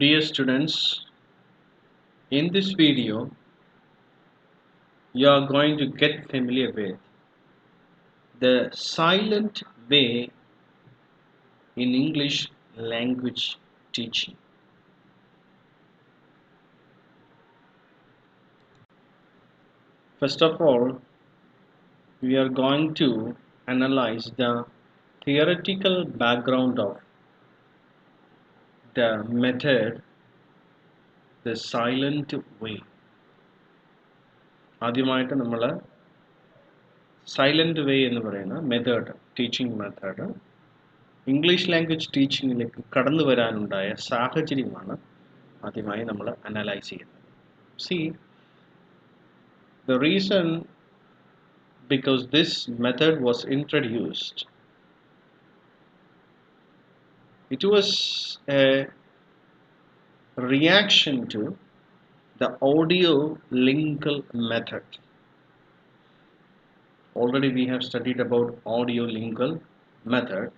Dear students, in this video you are going to get familiar with the silent way in English language teaching. First of all, we are going to analyze the theoretical background of the method, the silent way. ആദ്യമായിട്ട് നമ്മൾ silent way എന്ന് പറയുന്ന method teaching method English language ടീച്ചിങ്ങിലേക്ക് കടന്നു വരാനുണ്ടായ സാഹചര്യമാണ് ആദ്യമായി നമ്മൾ അനലൈസ് ചെയ്യുന്നത്. സി the reason because this method was introduced, it was a reaction to the audio lingual method. Already we have studied about audio lingual method,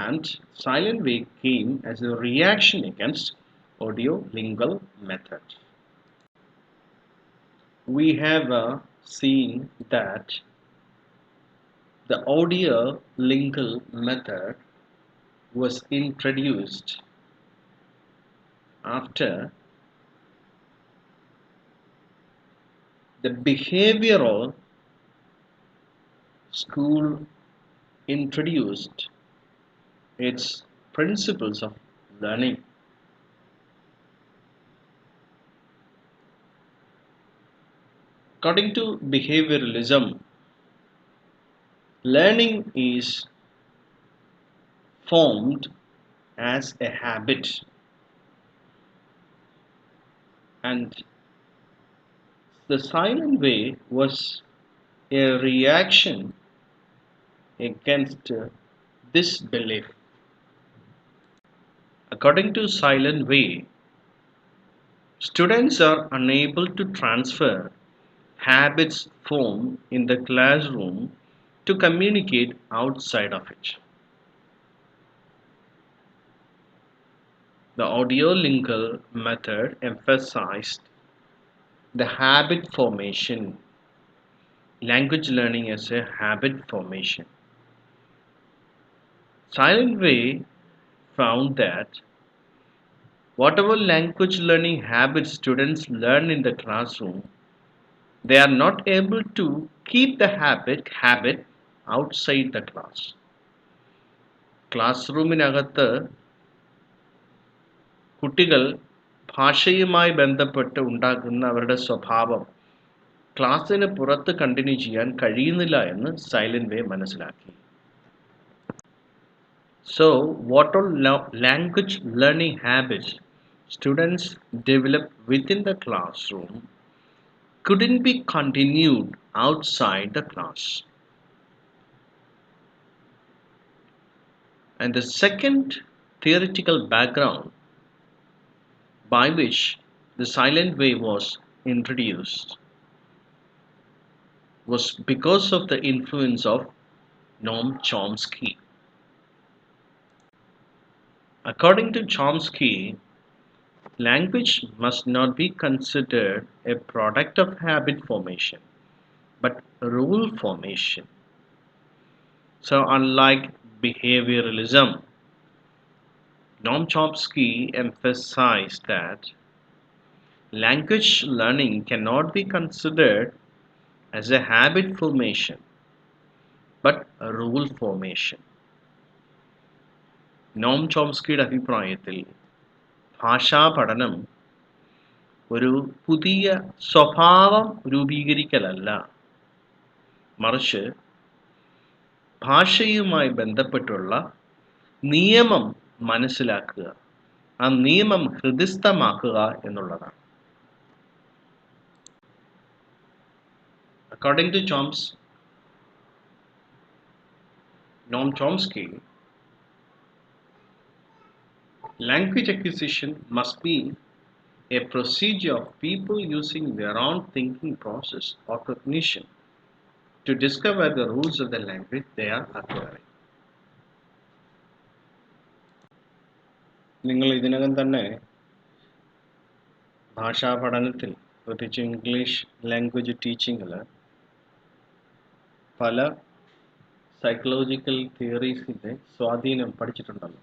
and silent way came as a reaction against audio lingual method. We have seen that the audio lingual method was introduced after the behavioral school introduced its principles of learning. According to behavioralism, learning is formed as a habit, and the silent way was a reaction against this belief. According to silent way, students are unable to transfer habits formed in the classroom to communicate outside of it. The audiolingual method emphasized the habit formation, language learning as a habit formation. Silent way found that whatever language learning habits students learn in the classroom, they are not able to keep the habit outside the class. ക്ലാസ്റൂമിനകത്ത് കുട്ടികൾ ഭാഷയുമായി ബന്ധപ്പെട്ട് ഉണ്ടാക്കുന്ന അവരുടെ സ്വഭാവം ക്ലാസ്സിന് പുറത്ത് continue ചെയ്യാൻ കഴിയുന്നില്ല എന്ന് സൈലന്റ് വേ മനസ്സിലാക്കി. So what all language learning habits students develop within the classroom couldn't be continued outside the class. And the second theoretical background by which the silent way was introduced was because of the influence of Noam Chomsky. According to Chomsky, language must not be considered a product of habit formation, but rule formation. So unlike behavioralism, Noam Chomsky emphasized that language learning cannot be considered as a habit formation, but a rule formation. നോം ചോംസ്കിയുടെ അഭിപ്രായത്തിൽ ഭാഷാ പഠനം ഒരു പുതിയ സ്വഭാവം രൂപീകരിക്കലല്ല, മറിച്ച് ഭാഷയുമായി ബന്ധപ്പെട്ടുള്ള നിയമം മനസ്സിലാക്കുക, ആ നിയമം ഹൃദിസ്ഥമാക്കുക എന്നുള്ളതാണ്. According to Noam Chomsky, language acquisition must be a procedure of people using their own thinking process or cognition to discover the rules of the language they are acquiring. നിങ്ങൾ ഇതിനകം തന്നെ ഭാഷാ പഠനത്തിൽ പ്രത്യേകിച്ച് ഇംഗ്ലീഷ് ലാംഗ്വേജ് ടീച്ചിങ്ങിൽ പല psychological തിയറീസിൻ്റെ സ്വാധീനം പഠിച്ചിട്ടുണ്ടല്ലോ.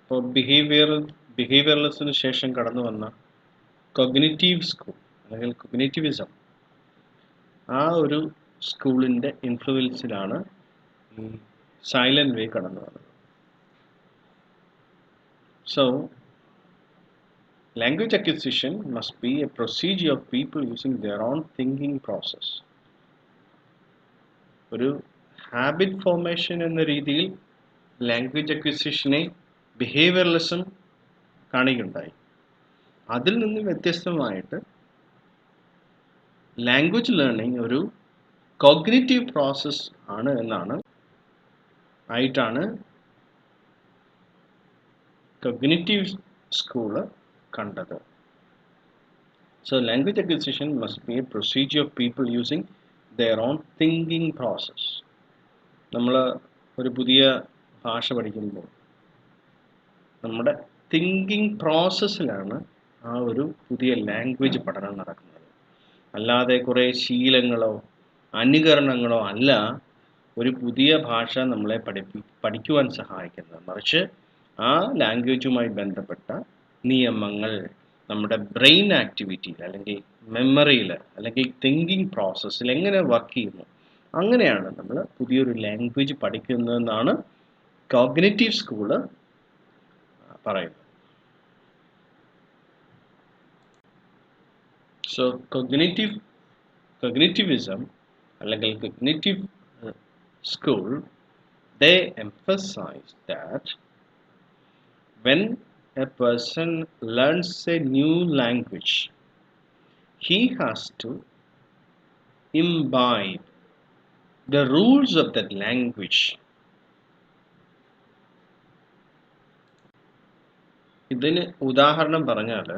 ഇപ്പോൾ ബിഹേവിയറലിസത്തിന് ശേഷം കടന്നു വന്ന കൊഗ്നിറ്റീവ് സ്കൂൾ അല്ലെങ്കിൽ കൊഗ്നിറ്റിവിസം, ആ ഒരു സ്കൂളിൻ്റെ ഇൻഫ്ലുവൻസിലാണ് ഈ സൈലന്റ് വേ കടന്നു വന്നത്. So, language acquisition must be a procedure of people using their own thinking process. ഒരു ഹാബിറ്റ് ഫോർമേഷൻ എന്ന രീതിയിൽ ലാംഗ്വേജ് അക്വിസിഷനെ ബിഹേവിയറലിസം കാണുകയുണ്ടായി. അതിൽ നിന്ന് വ്യത്യസ്തമായിട്ട് ലാംഗ്വേജ് ലേണിംഗ് ഒരു കോഗ്നിറ്റീവ് പ്രോസസ് ആണ് ആയിട്ടാണ് കോഗ്നിറ്റീവ് സ്കൂള് കണ്ടത്. So language acquisition must be a procedure of people using their own thinking process. നമ്മൾ ഒരു പുതിയ ഭാഷ പഠിക്കുമ്പോൾ നമ്മുടെ തിങ്കിങ് പ്രോസസ്സിലാണ് ആ ഒരു പുതിയ ലാംഗ്വേജ് പഠനം നടക്കുന്നത്. അല്ലാതെ കുറേ ശീലങ്ങളോ അനുകരണങ്ങളോ അല്ല ഒരു പുതിയ ഭാഷ നമ്മളെ പഠിക്കുവാൻ സഹായിക്കുന്നത്. മറിച്ച് ആ ലാംഗ്വേജുമായി ബന്ധപ്പെട്ട നിയമങ്ങൾ നമ്മുടെ ബ്രെയിൻ ആക്ടിവിറ്റിയിൽ അല്ലെങ്കിൽ മെമ്മറിയിൽ അല്ലെങ്കിൽ തിങ്കിങ് പ്രോസസ്സിൽ എങ്ങനെ വർക്ക് ചെയ്യുന്നു, അങ്ങനെയാണ് നമ്മൾ പുതിയൊരു ലാംഗ്വേജ് പഠിക്കുന്നതെന്നാണ് കോഗ്നിറ്റീവ് സ്കൂള് പറയുന്നത്. സോ കോഗ്നിറ്റിവിസം അല്ലെങ്കിൽ cognitive school they emphasize that when a person learns a new language, he has to imbibe the rules of that language. ഇതിന് ഉദാഹരണം പറഞ്ഞാൽ,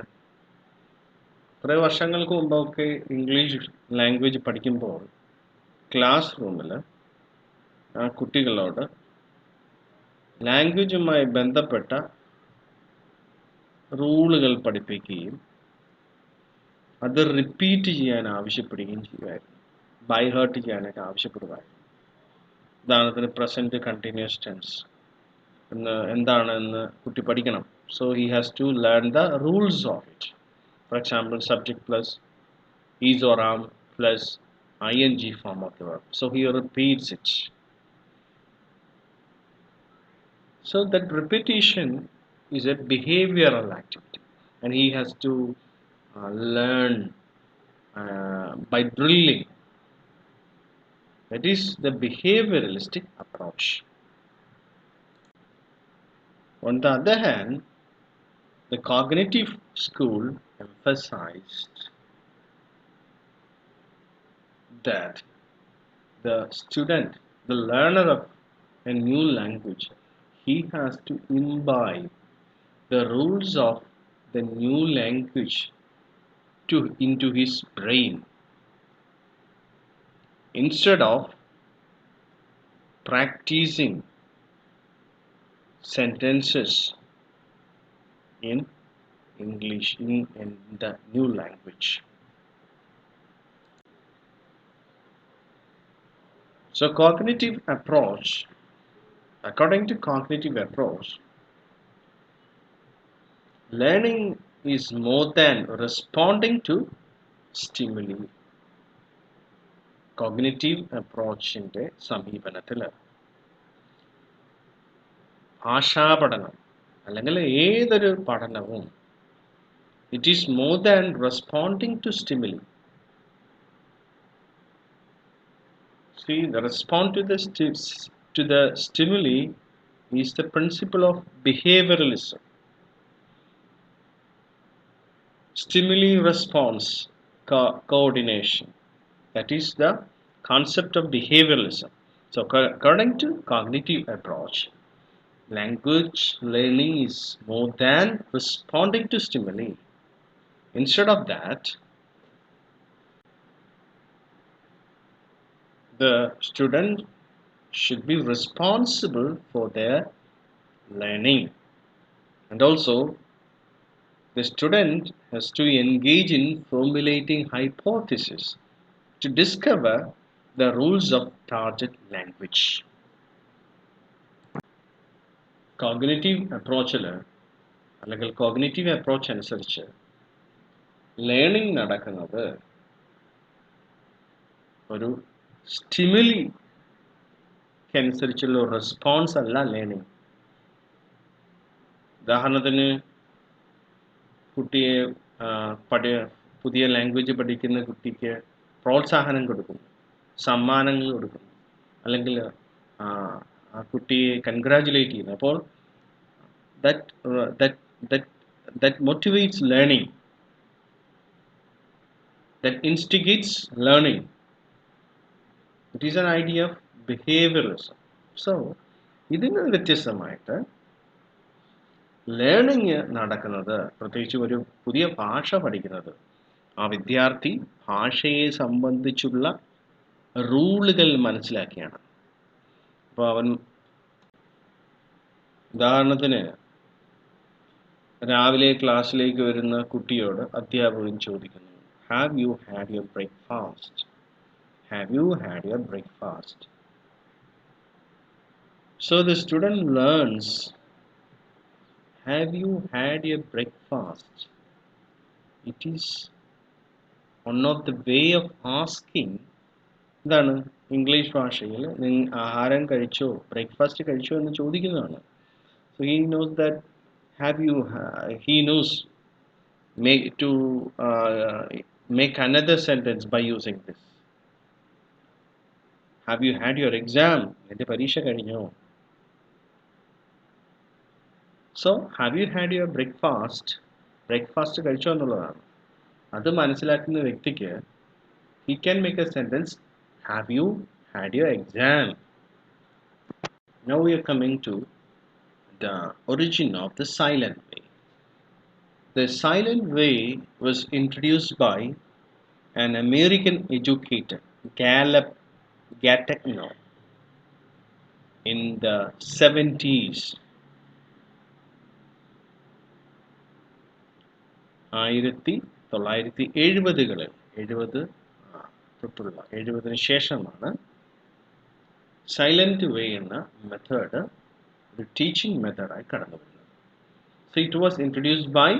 കുറേ വർഷങ്ങൾക്ക് മുമ്പൊക്കെ ഇംഗ്ലീഷ് ലാംഗ്വേജ് പഠിക്കുമ്പോൾ ക്ലാസ് റൂമിൽ ആ കുട്ടികളോട് ലാംഗ്വേജുമായി ബന്ധപ്പെട്ട റൂളുകൾ പഠിപ്പിക്കുകയും അത് റിപ്പീറ്റ് ചെയ്യാൻ ആവശ്യപ്പെടുകയും ചെയ്യുമായിരുന്നു. ബൈ ഹേർട്ട് ചെയ്യാനൊക്കെ ആവശ്യപ്പെടുമായിരുന്നു. ഉദാഹരണത്തിന് പ്രസൻറ്റ് കണ്ടിന്യൂസ് ടെൻസ് എന്താണെന്ന് കുട്ടി പഠിക്കണം. So he has to learn the rules of it. For example, subject plus is or am plus ing form of the verb. So he repeats it. So that repetition is a behavioral activity, and he has to learn by drilling. That is the behavioralistic approach. On the other hand, the cognitive school emphasized that the student, the learner of a new language, he has to imbibe the rules of the new language into his brain, instead of practicing sentences in English in the new language. So according to cognitive approach, learning is more than responding to stimuli. Cognitive approachന്റെ സമീപനത്തിൽ ഭാഷാപഠനം അല്ലെങ്കിൽ ഏതൊരു പഠനവും it is more than responding to stimuli. See, the response to the stimuli is the principle of behavioralism. Stimuli response coordination. That is the concept of behavioralism. So according to cognitive approach, language learning is more than responding to stimuli. Instead of that, the student should be responsible for their learning. And also, the student has to engage in formulating hypotheses to discover the rules of target language. Cognitive അപ്രോച്ചിൽ അല്ലെങ്കിൽ cognitive approach അനുസരിച്ച് learning നടക്കുന്നത് ഒരു സ്റ്റിമുലിക്കനുസരിച്ചുള്ള response അല്ല learning. ഉദാഹരണത്തിന് കുട്ടിയെ പുതിയ language പഠിക്കുന്ന കുട്ടിക്ക് പ്രോത്സാഹനം കൊടുക്കുന്നു, സമ്മാനങ്ങൾ കൊടുക്കുന്നു, അല്ലെങ്കിൽ ആ കുട്ടിയെ കൺഗ്രാജുലേറ്റ് ചെയ്യുന്നു. അപ്പോൾ that motivates learning, that instigates learning. It is an idea of behaviorism. So ഇതിൽ നിന്ന് വ്യത്യസ്തമായിട്ട് ലേണിംഗ് നടക്കുന്നത്, പ്രത്യേകിച്ച് ഒരു പുതിയ ഭാഷ പഠിക്കുന്നത്, ആ വിദ്യാർത്ഥി ഭാഷയെ സംബന്ധിച്ചുള്ള റൂളുകൾ മനസ്സിലാക്കിയാണ്. അപ്പോൾ അവൻ ഉദാഹരണത്തിന് രാവിലെ ക്ലാസ്സിലേക്ക് വരുന്ന കുട്ടിയോട് അധ്യാപകൻ ചോദിക്കുന്നു, have you had your breakfast? Have you had your breakfast? So the student learns, have you had your breakfast? It is one of the way of asking. എന്താണ് ഇംഗ്ലീഷ് ഭാഷയിൽ ആഹാരം കഴിച്ചോ, ബ്രേക്ക്ഫാസ്റ്റ് കഴിച്ചോ എന്ന് ചോദിക്കുന്നതാണ്. So he knows that he knows to make another sentence by using this. Have you had your exam? എൻ്റെ പരീക്ഷ കഴിഞ്ഞോ? So have you had your breakfast? Breakfast കഴിച്ചോ എന്നുള്ളതാണ്. അത് മനസ്സിലാക്കുന്ന വ്യക്തിക്ക് he can make a sentence, have you had your exam? Now we are coming to the origin of the silent way. The silent way was introduced by an American educator, Gallup Gattegno, in the 70s. 1970-ന് ശേഷമാണ് silent വേ എന്ന method ഒരു teaching മെത്തേഡായി കടന്നു വരുന്നത്. So it was introduced by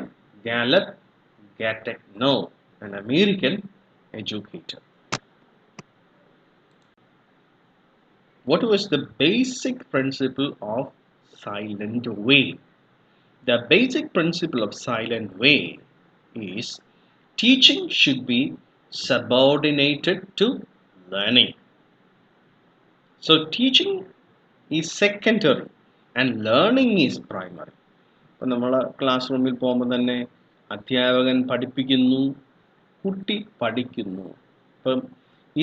Gallup Gattegno, an American educator. What was the basic principle of silent way? The basic principle of silent way is teaching should be subordinated to learning. So teaching is secondary and learning is primary. ഇപ്പം നമ്മൾ class റൂമിൽ പോകുമ്പോൾ തന്നെ അധ്യാപകൻ പഠിപ്പിക്കുന്നു, കുട്ടി പഠിക്കുന്നു. അപ്പം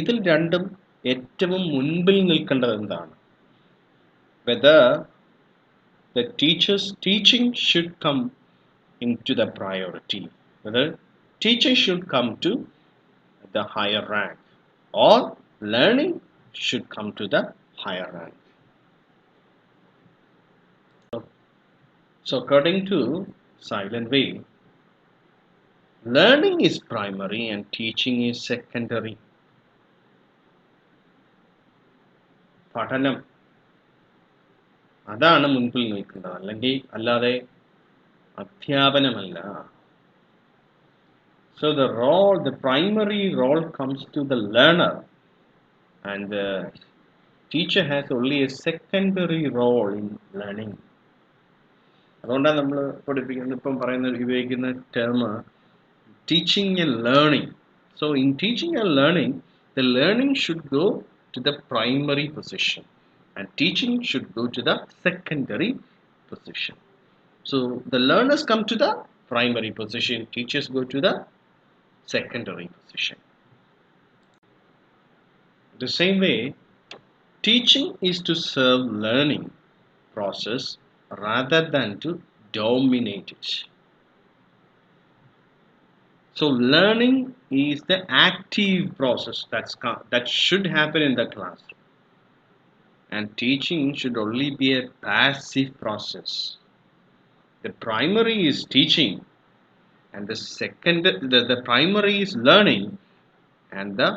ഇതിൽ രണ്ടും ഏറ്റവും മുൻപിൽ നിൽക്കേണ്ടത് എന്താണ്? Whether the teacher's teaching should come into the priority, whether teaching should come to the higher rank or learning should come to the higher rank. So according to silent way, learning is primary and teaching is secondary. പഠനം അതാണ് മുൻപിൽ നിൽക്കുന്നത്, അല്ലാതെ അധ്യാപനമല്ല. So the primary role comes to the learner and the teacher has only a secondary role in learning. അതുകൊണ്ടാണ് നമ്മൾ പഠിപ്പിക്കുന്നത്, ഇപ്പം ഉപയോഗിക്കുന്ന term teaching and learning. So in teaching and learning, the learning should go to the primary position and teaching should go to the secondary position. So the learners come to the primary position, teachers go to the secondary position. The same way, teaching is to serve learning process rather than to dominate it. So learning is the active process that should happen in the classroom, and teaching should only be a passive process. The primary is teaching, and the primary is learning, and the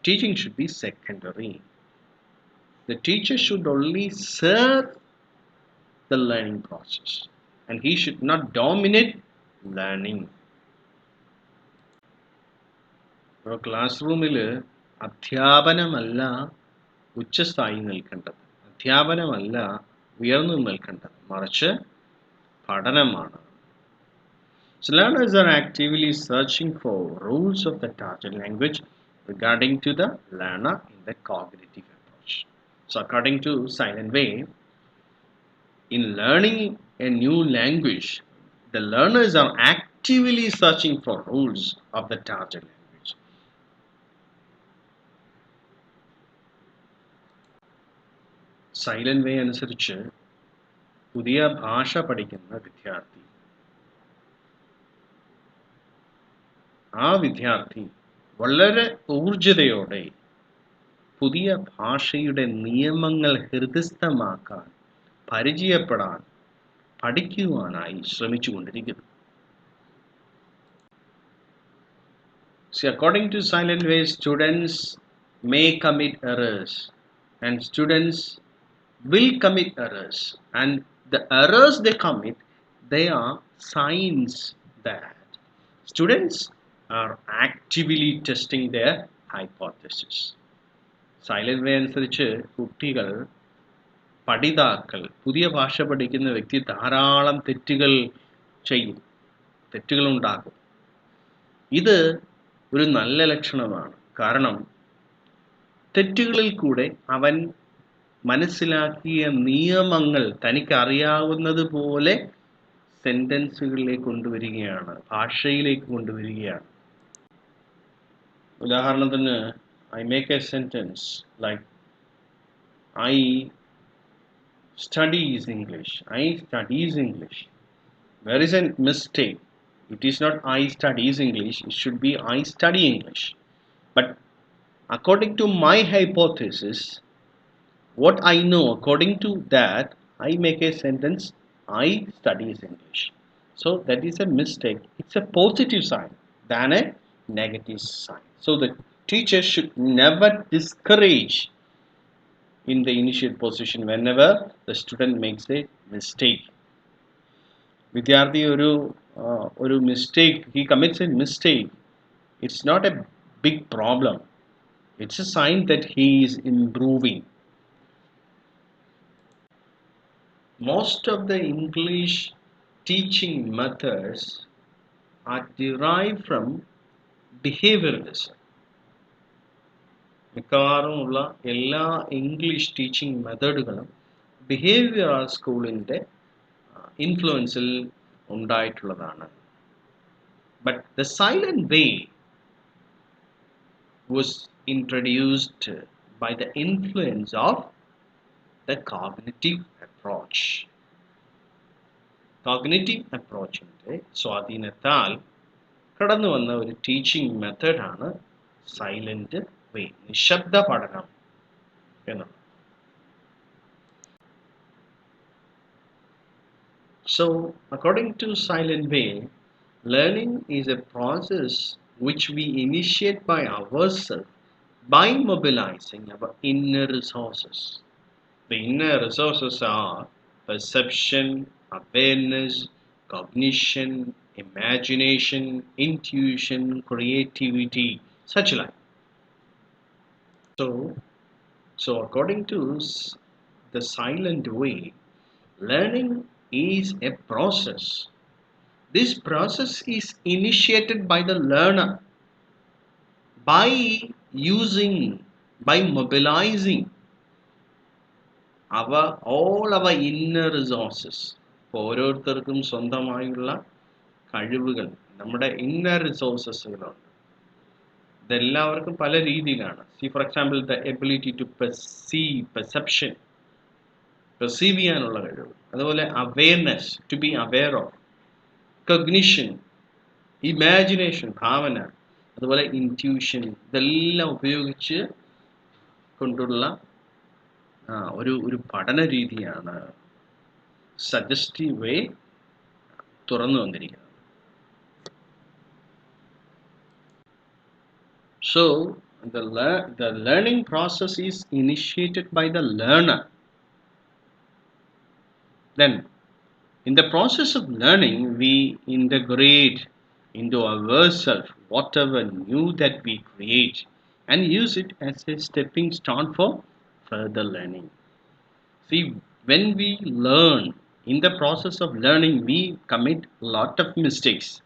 teaching should be secondary. The teacher should only serve the learning process, and he should not dominate learning. ഒരു class റൂമിൽ അധ്യാപനമല്ല ഉച്ചസ്ഥായി നിൽക്കേണ്ടത്, അധ്യാപനമല്ല ഉയർന്നു നിൽക്കേണ്ടത്, മറിച്ച് പഠനമാണ്. So learners are actively searching for rules of the target language regarding to the learner in the cognitive approach. So according to Silent Way, in learning a new language, the learners are actively searching for rules of the target language. Silent Way അനുസരിച്ച് പുതിയ ഭാഷ പഠിക്കുന്ന വിദ്യാർത്ഥി, ആ വിദ്യാർത്ഥി വളരെ ഊർജ്ജതയോടെ പുതിയ ഭാഷയുടെ നിയമങ്ങൾ ഹൃദിസ്ഥമാക്കാൻ, പരിചയപ്പെടാൻ, പഠിക്കുവാനായി ശ്രമിച്ചുകൊണ്ടിരിക്കുന്നു. See, according to Silent Way, students may commit errors, and students will commit errors, and the errors they commit, they are signs that students are actively testing their hypothesis. Silent Way അനുസരിച്ച് കുട്ടികൾ, പഠിതാക്കൾ, പുതിയ ഭാഷ പഠിക്കുന്ന വ്യക്തി ധാരാളം തെറ്റുകൾ ചെയ്യും, തെറ്റുകൾ ഉണ്ടാക്കും. ഇത് ഒരു നല്ല ലക്ഷണമാണ്. കാരണം തെറ്റുകളിൽ കൂടെ അവൻ മനസ്സിലാക്കിയ നിയമങ്ങൾ തനിക്ക് അറിയാവുന്നത് പോലെ സെന്റൻസുകളിലേക്ക് കൊണ്ടുവരികയാണ്, ഭാഷയിലേക്ക് കൊണ്ടുവരികയാണ്. ഉദാഹരണത്തിന്, I make a sentence like I studies English. I studies English. There is a mistake. It is not I studies English. It should be I study English. But according to my hypothesis, what I know, according to that, I make a sentence I studies English. So that is a mistake. It's a positive sign than a negative sign. So the teacher should never discourage in the initial position whenever the student makes a mistake. വിദ്യാർത്ഥി ഒരു mistake, he commits a mistake. It's not a big problem. It's a sign that he is improving. Most of the English teaching methods are derived from behavioralism. മിക്കവാറും ഉള്ള എല്ലാ English teaching മെത്തേഡുകളും behavioural സ്കൂളിൻ്റെ ഇൻഫ്ലുവൻസിൽ ഉണ്ടായിട്ടുള്ളതാണ്. But the silent way was introduced by the influence of the cognitive approach. Cognitive approachന്റെ സ്വാധീനത്താൽ കടന്നു വന്ന ഒരു ടീച്ചിങ് മെത്തേഡാണ് സൈലന്റ് വേ, നിശബ്ദ പഠനം എന്നുള്ളത്. So, according to Silent Way, learning is a process which we initiate by ourselves by mobilizing our inner resources. The inner resources are perception, awareness, cognition, imagination, intuition, creativity, such like. So according to the Silent Way, learning is a process. This process is initiated by the learner by mobilizing all our inner resources. ഓരോരുത്തർക്കും സ്വന്തമായുള്ള കഴിവുകൾ, നമ്മുടെ inner റിസോഴ്സസുകളുണ്ട്. ഇതെല്ലാവർക്കും പല രീതിയിലാണ്. സി for example, the ability to perception, perceive ചെയ്യാനുള്ള കഴിവ്. അതുപോലെ awareness, to be aware of. Cognition, imagination, ഭാവന. അതുപോലെ ഇൻറ്റ്യൂഷൻ. ഇതെല്ലാം ഉപയോഗിച്ച് കൊണ്ടുള്ള ഒരു പഠന രീതിയാണ് suggestive way തുറന്നു വന്നിരിക്കുന്നത്. So the learning process is initiated by the learner. Then in the process of learning we integrate into ourselves whatever new that we create and use it as a stepping stone for further learning. See, when we learn, in the process of learning we commit a lot of mistakes,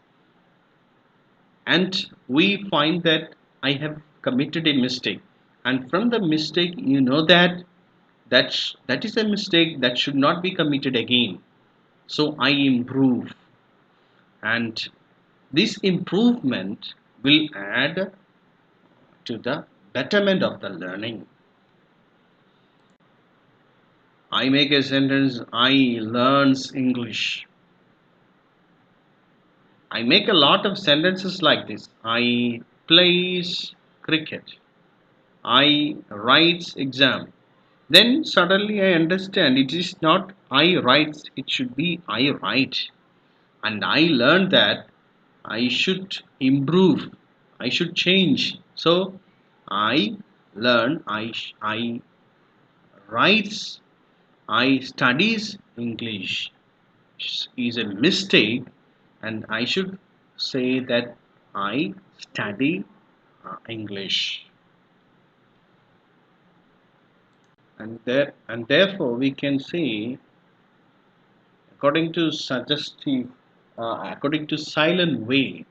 and we find that I have committed a mistake, and from the mistake you know that that is a mistake that should not be committed again. So I improve, and this improvement will add to the betterment of the learning. I make a sentence, I learns English. I make a lot of sentences like this. I plays cricket. I writes exam. Then suddenly I understand it is not I writes, it should be I write. And I learned that I should improve, I should change. So I learn, I writes, I studies English is a mistake, and I should say that I study English. And therefore we can say, according to according to silent way,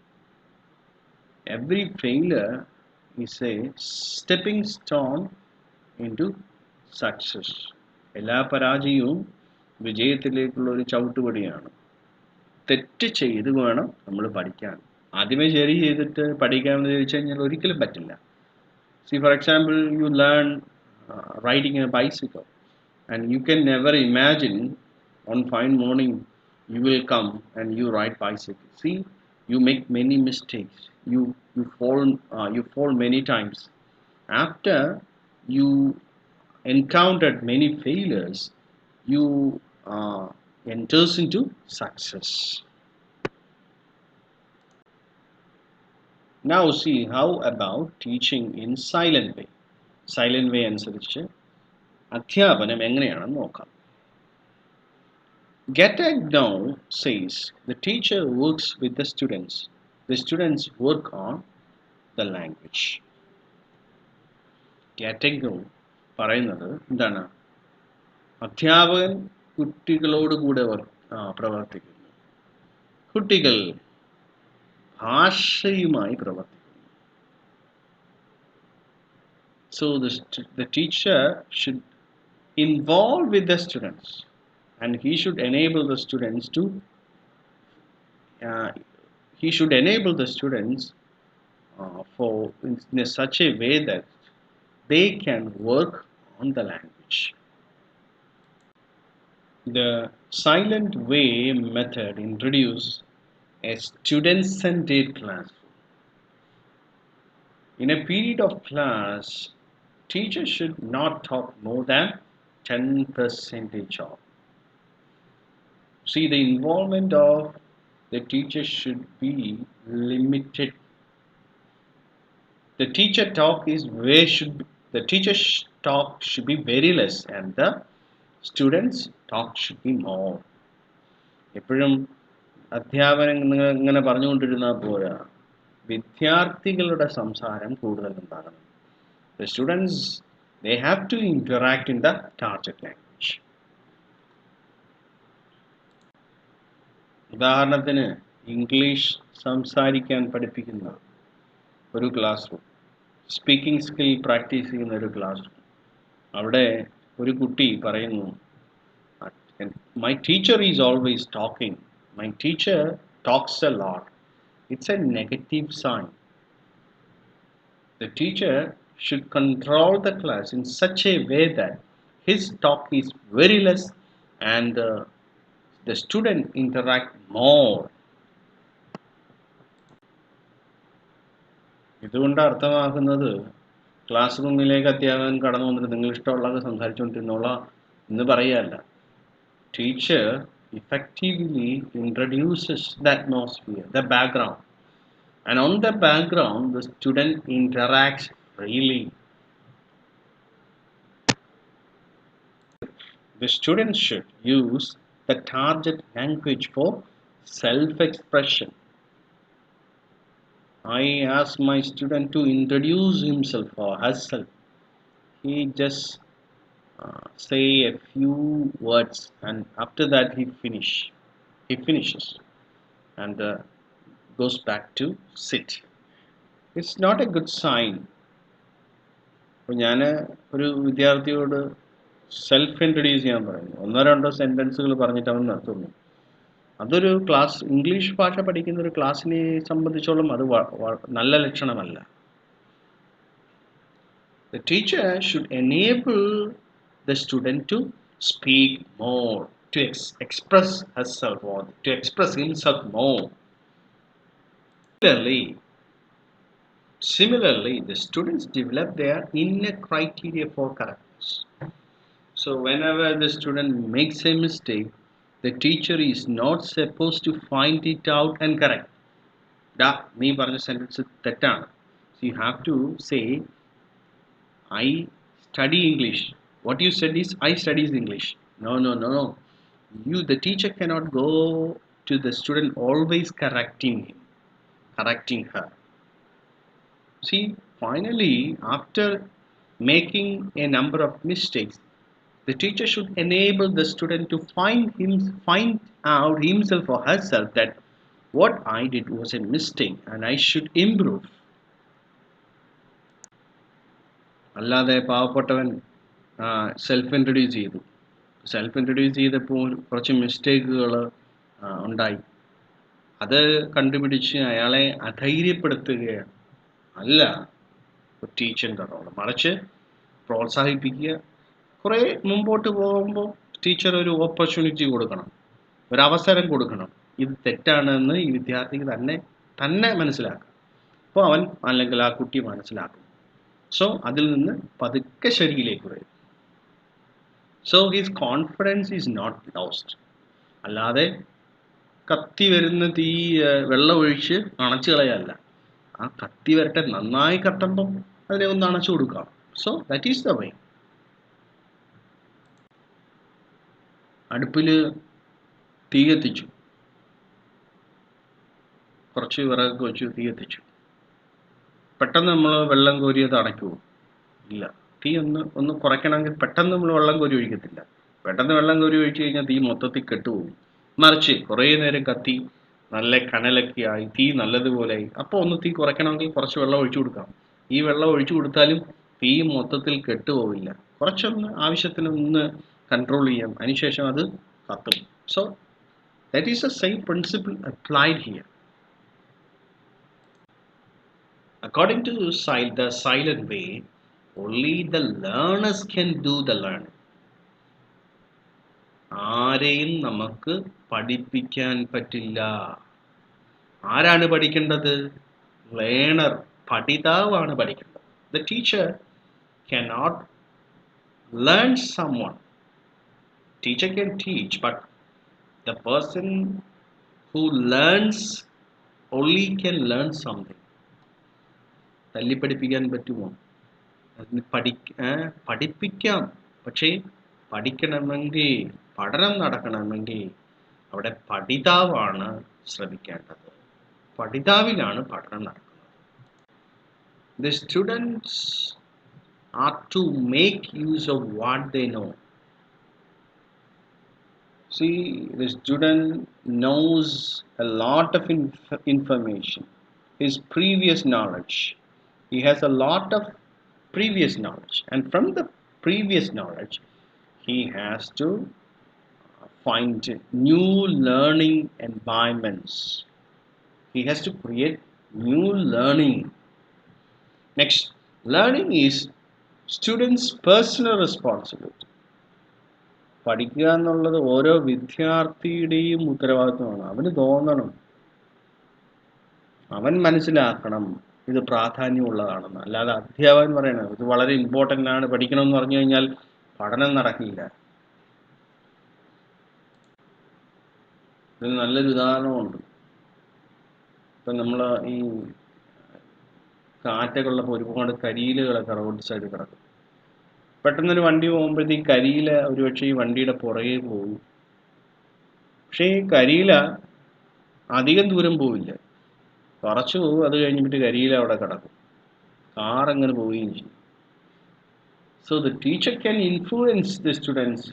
every failure is a stepping stone into success. എല്ലാ പരാജയവും വിജയത്തിലേക്കുള്ള ഒരു ചവിട്ടുപടിയാണ്. തെറ്റ് ചെയ്ത് വേണം നമ്മൾ പഠിക്കാൻ. ആദ്യമേ ശരി ചെയ്തിട്ട് പഠിക്കാമെന്ന് ചോദിച്ചു കഴിഞ്ഞാൽ ഒരിക്കലും പറ്റില്ല. See, for example, you learn riding a bicycle, and you can never imagine one fine morning you will come and you ride bicycle. See, you make many mistakes. You fall many times. After you encountered many failures, you enters into success. Now see, how about teaching in silent way? Silent way അനുസരിച്ച് അധ്യാപനം എങ്ങനെയാണെന്ന് നോക്കാം. Gattag now says the teacher works with the students work on the language. Gattag പറയുന്നത് എന്താണ്? അധ്യാപകൻ കുട്ടികളോട് കൂടെ പ്രവർത്തിക്കുന്നു, കുട്ടികൾ ഭാഷയുമായി പ്രവർത്തിക്കുന്നു. So the teacher should involve with the students, and he should enable the students to for in such a way that they can work on the language. The silent way method introduces a student-centered classroom. In a period of class, teachers should not talk more than 10% of. See, the involvement of the teacher should be limited. The teacher's talk should be very less, and the students' talk should be more. എപ്പോഴും അധ്യാപനം ഇങ്ങനെ പറഞ്ഞുകൊണ്ടിരുന്നാൽ പോരാ, വിദ്യാർത്ഥികളുടെ സംസാരം കൂടുതൽ ഉണ്ടാകണം. The students, they have to interact in the target language. ഉദാഹരണത്തിന് English സംസാരിക്കാൻ പഠിപ്പിക്കുന്ന ഒരു class room, speaking skill practice ചെയ്യുന്ന ഒരു ക്ലാസ് റൂം. അവിടെ ഒരു കുട്ടി പറയുന്നു, my teacher is always talking, my teacher talks a lot. It's a negative sign. The teacher should control the class in such a way that his talk is very less and the student interact more. ഇതുകൊണ്ട് അർത്ഥമാക്കുന്നത് class റൂമിലേക്ക് അധ്യാപകൻ കടന്നു വന്നിട്ട് നിങ്ങൾ ഇഷ്ടമുള്ളത് സംസാരിച്ചുകൊണ്ടിരുന്നോളാം എന്ന് പറയുകയല്ല. teacher effectively introduces the atmosphere, the background, and on the background, the student interacts freely. The student should use the target language for self expression. I ask my student to introduce himself or herself. He just say a few words, and after that he finishes and goes back to sit. It's not a good sign. അപ്പോൾ ഞാൻ ഒരു വിദ്യാർത്ഥിയോട് self introduce ചെയ്യാൻ പറയുന്നു, ഒന്നോ രണ്ടോ സെൻറ്റൻസുകൾ പറഞ്ഞിട്ട് അവൻ നിർത്തുന്നു. അതൊരു ക്ലാസ് ഇംഗ്ലീഷ് ഭാഷ പഠിക്കുന്ന ഒരു ക്ലാസ്സിനെ സംബന്ധിച്ചോളം അത് നല്ല ലക്ഷണമല്ല. The teacher should enable the student to speak more, to express herself or to express himself more. Similarly, the students develop their inner criteria for correctness. So whenever the student makes a mistake, the teacher is not supposed to find it out and correct. Da, nee paranja sentence തെറ്റാണ്. So you have to say, I study English. What you said is, I studies English. No, no, no, no. The teacher cannot go to the student always correcting him, correcting her. See, finally, after making a number of mistakes, the teacher should enable the student to find out himself or herself that what I did was a mistake and I should improve. അല്ലാതെ പാവപ്പെട്ടവൻ self introduce ചെയ്തു, self introduce ചെയ്തപ്പോൾ കുറച്ച് മിസ്റ്റേക്കുകൾ ഉണ്ടായി, അത് കണ്ടുപിടിച്ച് അയാളെ അധൈര്യപ്പെടുത്തുകയാണ് അല്ല ടീച്ചറിൻ്റെ റോള്. മറിച്ച് പ്രോത്സാഹിപ്പിക്കുക, കുറേ മുമ്പോട്ട് പോകുമ്പോൾ ടീച്ചർ ഒരു ഓപ്പർച്യൂണിറ്റി കൊടുക്കണം, ഒരവസരം കൊടുക്കണം. ഇത് തെറ്റാണെന്ന് ഈ വിദ്യാർത്ഥിക്ക് തന്നെ മനസ്സിലാക്കാം. അപ്പോൾ അവൻ അല്ലെങ്കിൽ ആ കുട്ടി മനസ്സിലാക്കും. സോ അതിൽ നിന്ന് പതുക്കെ ശരിയിലേക്ക് വരും. So his confidence is not lost. അല്ലാതെ കത്തി വരുന്ന തീ വെള്ളം ഒഴിച്ച് അണച്ചു കളയല്ല. ആ കത്തി വരട്ടെ, നന്നായി കത്തുമ്പം അതിനെ ഒന്ന് അണച്ചു കൊടുക്കാം. So that is the way. അടുപ്പിൽ തീ കത്തിച്ചു, കുറച്ച് വിറകൊക്കെ വെച്ചു തീ കത്തിച്ചു. പെട്ടെന്ന് നമ്മൾ വെള്ളം കോരി അത് അടയ്ക്കുമോ? ഇല്ല. തീ ഒന്ന് കുറയ്ക്കണമെങ്കിൽ പെട്ടെന്ന് നമ്മൾ വെള്ളം കോരി ഒഴിക്കത്തില്ല. പെട്ടെന്ന് വെള്ളം കോരി ഒഴിച്ചു കഴിഞ്ഞാൽ തീ മൊത്തത്തിൽ കെട്ടുപോകും. മറിച്ച് കുറേ നേരം കത്തി നല്ല കനലൊക്കെ ആയി തീ നല്ലതുപോലെ ആയി, അപ്പോൾ ഒന്ന് തീ കുറയ്ക്കണമെങ്കിൽ കുറച്ച് വെള്ളം ഒഴിച്ചു കൊടുക്കാം. ഈ വെള്ളം ഒഴിച്ചു കൊടുത്താലും തീ മൊത്തത്തിൽ കെട്ടുപോവില്ല. കുറച്ചൊന്ന് ആവശ്യത്തിനൊന്ന് കൺട്രോൾ ചെയ്യാം, അതിനുശേഷം അത് കത്തും. So that is the same principle applied here. According to the silent way, only the learners can do the learning. ആരെയും നമുക്ക് പഠിപ്പിക്കാൻ പറ്റില്ല. ആരാണ് പഠിക്കേണ്ടത്? ലേണർ, പഠിതാവാണ് പഠിക്കേണ്ടത്. The teacher cannot learn someone. Teacher can teach, but the person who learns only can learn something. തല്ലി പഠിപ്പിക്കാൻ പറ്റുമോ? പഠിപ്പിക്കാം, പക്ഷേ പഠിക്കണമെങ്കിൽ, പഠനം നടക്കണമെങ്കിൽ അവിടെ പഠിതാവാണ് ശ്രമിക്കേണ്ടത്. പഠിതാവിലാണ് പഠനം നടക്കുന്നത്. The students are to make use of what they know. See, the student knows a lot of information, his previous knowledge. He has a lot of previous knowledge, and from the previous knowledge he has to find new learning environments. He has to create new learning. Next, learning is students' personal responsibility. പഠിക്കുക എന്നുള്ളത് ഓരോ വിദ്യാർത്ഥിയുടെയും ഉത്തരവാദിത്വമാണ്. അവന് തോന്നണം, അവൻ മനസ്സിലാക്കണം ഇത് പ്രാധാന്യമുള്ളതാണെന്ന്. അല്ലാതെ അധ്യാപകൻ പറയണം ഇത് വളരെ ഇമ്പോർട്ടൻ്റ് ആണ്, പഠിക്കണമെന്ന് പറഞ്ഞു കഴിഞ്ഞാൽ പഠനം നടക്കില്ല. ഇതിന് നല്ലൊരു ഉദാഹരണമുണ്ട്. ഇപ്പം നമ്മൾ ഈ കാറ്റൊക്കെ ഉള്ളപ്പോൾ ഒരുപാട് കരിയിലകളൊക്കെ റോഡ് സൈഡിൽ കിടക്കും. പെട്ടെന്നൊരു വണ്ടി പോകുമ്പോഴത്തേക്ക് കരിയില ഒരുപക്ഷെ ഈ വണ്ടിയുടെ പുറകെ പോകും. പക്ഷേ ഈ കരിയില അധികം ദൂരം പോവില്ല, കുറച്ച് പോകും. അത് കഴിഞ്ഞിട്ട് കരിയില അവിടെ കിടക്കും, കാർ അങ്ങനെ പോവുകയും ചെയ്യും. So the teacher can influence the students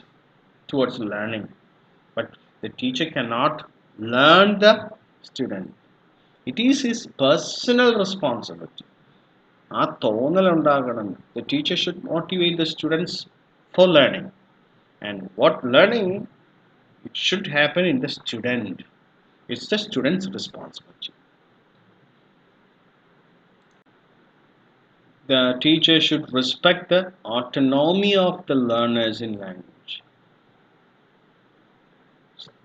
towards learning, but the teacher cannot learn the student. It is his personal responsibility. ആ തോന്നലുണ്ടാകണം. The teacher should motivate the students for learning. And what learning, it should happen in the student. It's the student's responsibility. The teacher should respect the autonomy of the learners in language.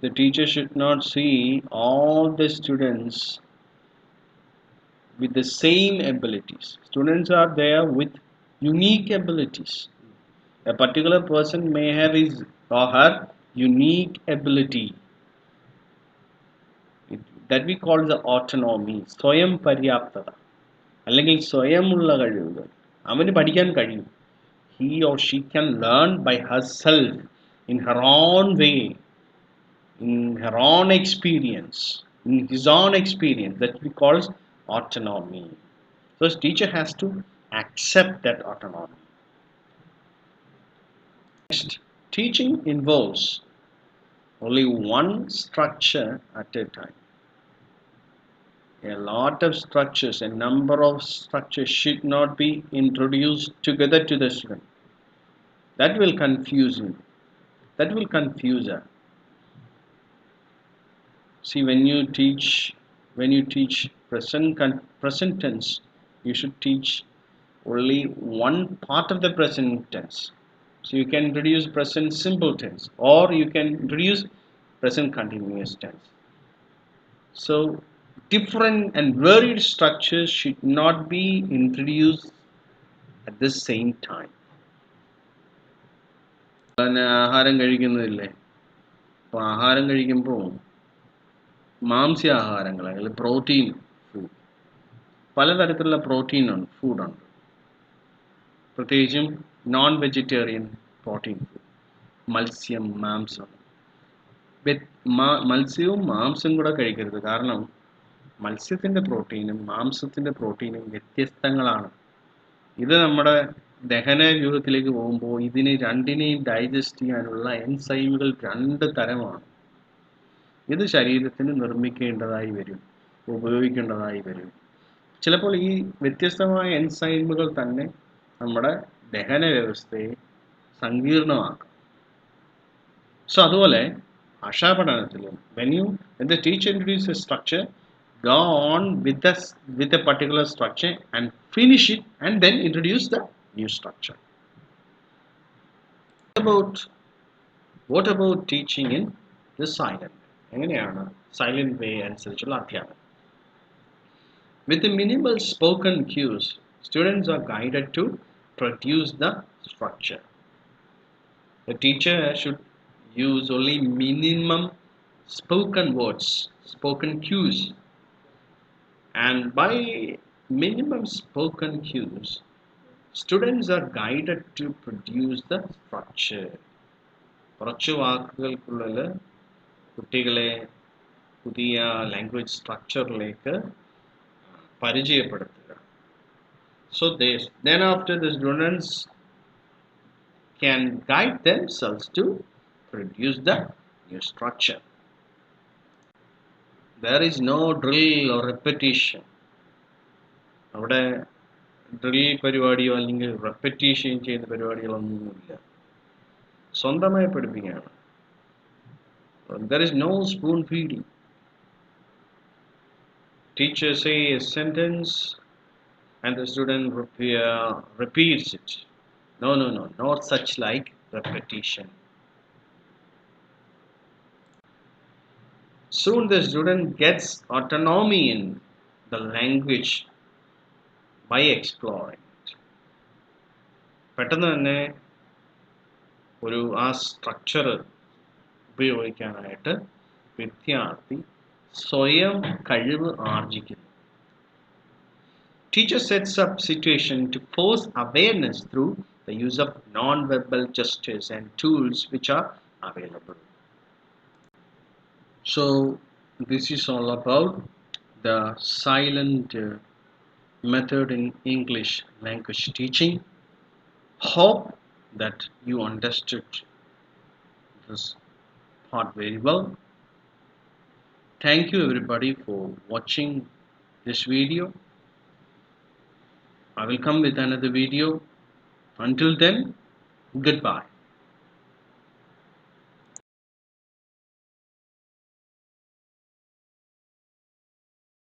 The teacher should not see all the students with the same abilities. Students are there with unique abilities. A particular person may have his or her unique ability that we call the autonomy, സ്വയം പര്യാപ്തത അല്ലെങ്കിൽ സ്വയമുള്ള കഴിവുകൾ. അവന് പഠിക്കാൻ കഴിയും. He or she can learn by herself in her own way, in her own experience, in his own experience. That we call autonomy. So the teacher has to accept that autonomy. Next, teaching involves only one structure at a time. A lot of structures, a number of structures should not be introduced together to the student. That will confuse him. That will confuse her. See, when you teach present tense, you should teach only one part of the present tense. So you can introduce present simple tense, or you can introduce present continuous tense. So different and varied structures should not be introduced at the same time. ആഹാരം കഴിക്കുന്നില്ലേ? അപ്പോൾ ആഹാരം കഴിക്കുമ്പോൾ മാംസ്യാഹാരങ്ങൾ അല്ലെങ്കിൽ protein food, പലതരത്തിലുള്ള protein ഫുഡുണ്ട്. പ്രത്യേകിച്ചും non vegetarian protein food, മത്സ്യം, മാംസം. മത്സ്യവും മാംസവും കൂടെ കഴിക്കരുത്. കാരണം മത്സ്യത്തിൻ്റെ പ്രോട്ടീനും മാംസത്തിൻ്റെ പ്രോട്ടീനും വ്യത്യസ്തങ്ങളാണ്. ഇത് നമ്മുടെ ദഹന വ്യൂഹത്തിലേക്ക് പോകുമ്പോൾ ഇതിനെ രണ്ടിനെയും ഡൈജസ്റ്റ് ചെയ്യാനുള്ള എൻസൈമുകൾ രണ്ട് തരമാണ്. ഇത് ശരീരത്തിന് നിർമ്മിക്കേണ്ടതായി വരും, ഉപയോഗിക്കേണ്ടതായി വരും. ചിലപ്പോൾ ഈ വ്യത്യസ്തമായ എൻസൈമുകൾ തന്നെ നമ്മുടെ ദഹന വ്യവസ്ഥയെ സങ്കീർണമാക്കും. സോ അതുപോലെ ഭാഷാപഠനത്തിലും when the teacher introduces a structure, go on with a particular structure and finish it, and then introduce the new structure. What about teaching in the silent? എങ്ങനെയാണ് സൈലന്റ് വേ അനുസരിച്ചുള്ള അധ്യാപനം? With the minimal spoken cues, students are guided to produce the structure. The teacher should use only minimum spoken words, spoken cues. And by minimum spoken cues, students are guided to produce the structure. കുറച്ച് വാക്കുകൾക്കുള്ളിൽ കുട്ടികളെ പുതിയ language സ്ട്രക്ചറിലേക്ക് പരിചയപ്പെടുത്തുക. So then after the students can guide themselves to produce the new structure. There is no drill or repetition. അവിടെ drill പരിപാടിയോ അല്ലെങ്കിൽ repetition ചെയ്യുന്ന പരിപാടികളൊന്നുമില്ല. സ്വന്തമായി പഠിപ്പിക്കുകയാണ്. There is no spoon feeding. Teacher say a sentence and the student repeats it. No, not such like repetition. Soon the student gets autonomy in the language by exploring it. പെട്ടെന്ന് തന്നെ ആ structure ഉപയോഗിക്കാനായിട്ട് വിദ്യാർത്ഥി സ്വയം കഴിവ് ആർജിക്കുന്നു. Teacher sets up situation to force awareness through the use of non-verbal gestures and tools which are available. So this is all about the silent method in English language teaching. Hope that you understood this part very well. Thank you everybody for watching this video. I will come with another video. Until then, goodbye.